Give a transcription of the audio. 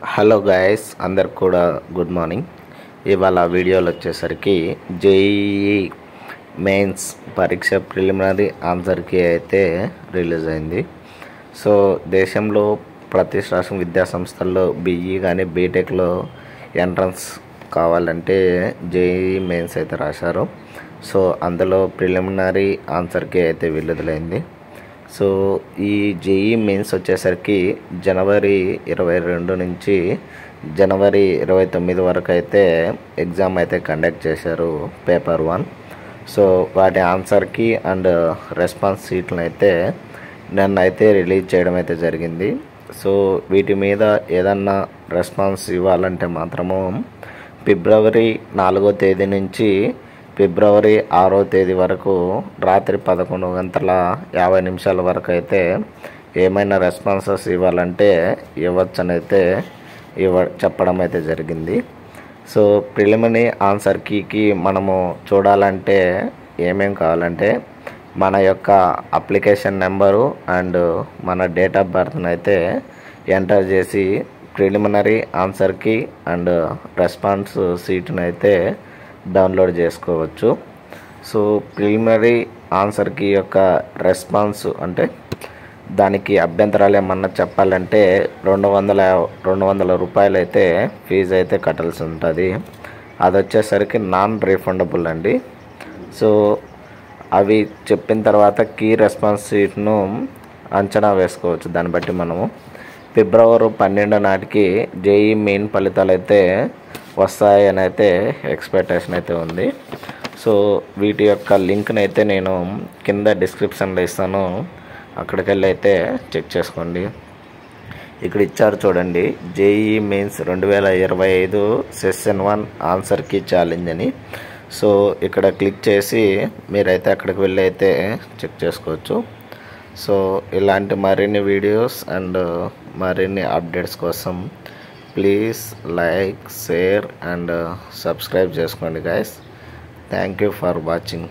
Hello guys, అందరికి కూడా good morning. ఇవాళ వీడియోలో వచ్చేసరికి జేఈఈ మెయిన్స్ పరీక్ష ప్రిలిమినరీ ఆన్సర్ కీ అయితే రిలీజ్ అయింది. సో దేశంలో ప్రతిష్టాత్మక విద్యాసంస్థల్లో బీఈ కానీ బీటెక్లో ఎంట్రన్స్ కావాలంటే జేఈఈ మెయిన్స్ అయితే రాశారు. సో అందులో ప్రిలిమినరీ ఆన్సర్ కీ అయితే విడుదలైంది. సో ఈ జేఈ మెయిన్స్ వచ్చేసరికి జనవరి 22 నుంచి జనవరి 29 వరకు అయితే ఎగ్జామ్ అయితే కండక్ట్ చేశారు, పేపర్ 1. సో వాటి ఆన్సర్కి అండ్ రెస్పాన్స్ షీట్లను అయితే నిన్న అయితే రిలీజ్ చేయడం అయితే జరిగింది. సో వీటి మీద ఏదన్నా రెస్పాన్స్ ఇవ్వాలంటే మాత్రము ఫిబ్రవరి 4వ తేదీ నుంచి ఫిబ్రవరి 6వ తేదీ వరకు రాత్రి 11:50 వరకు అయితే ఏమైనా రెస్పాన్సెస్ ఇవ్వాలంటే ఇవ్వచ్చని అయితే చెప్పడం అయితే జరిగింది. సో ప్రిలిమినరీ ఆన్సర్ కీకి మనము చూడాలంటే ఏమేం కావాలంటే మన యొక్క అప్లికేషన్ నెంబరు అండ్ మన డేట్ ఆఫ్ బర్త్ని అయితే ఎంటర్ చేసి preliminary answer key and response షీట్ని అయితే డౌన్లోడ్ చేసుకోవచ్చు. సో ప్రిలిమినరీ ఆన్సర్ కీ యొక్క రెస్పాన్స్ అంటే దానికి అభ్యంతరాలు ఏమన్నా చెప్పాలంటే 200 రూపాయలు అయితే ఫీజు అయితే కట్టాల్సి ఉంటుంది. అది వచ్చేసరికి నాన్ రీఫండబుల్ అండి. సో అవి చెప్పిన తర్వాత కీ రెస్పాన్స్ షీట్ను అంచనా వేసుకోవచ్చు. దాన్ని బట్టి మనము ఫిబ్రవరి 12 నాటికి జేఈ మెయిన్ ఫలితాలు అయితే వస్తాయని అయితే ఎక్స్పెక్టేషన్ అయితే ఉంది. సో వీటి యొక్క లింక్ని అయితే నేను కింద డిస్క్రిప్షన్లో ఇస్తాను, అక్కడికి వెళ్ళి అయితే చెక్ చేసుకోండి. ఇక్కడ ఇచ్చారు చూడండి, JEE mains 2025 session 1 answer key challenge అని. సో ఇక్కడ క్లిక్ చేసి మీరైతే అక్కడికి వెళ్ళి అయితే చెక్ చేసుకోవచ్చు. సో ఇలాంటి మరిన్ని వీడియోస్ అండ్ మరిన్ని అప్డేట్స్ కోసం please like, share and subscribe చేసుకోండి guys. Thank you for watching.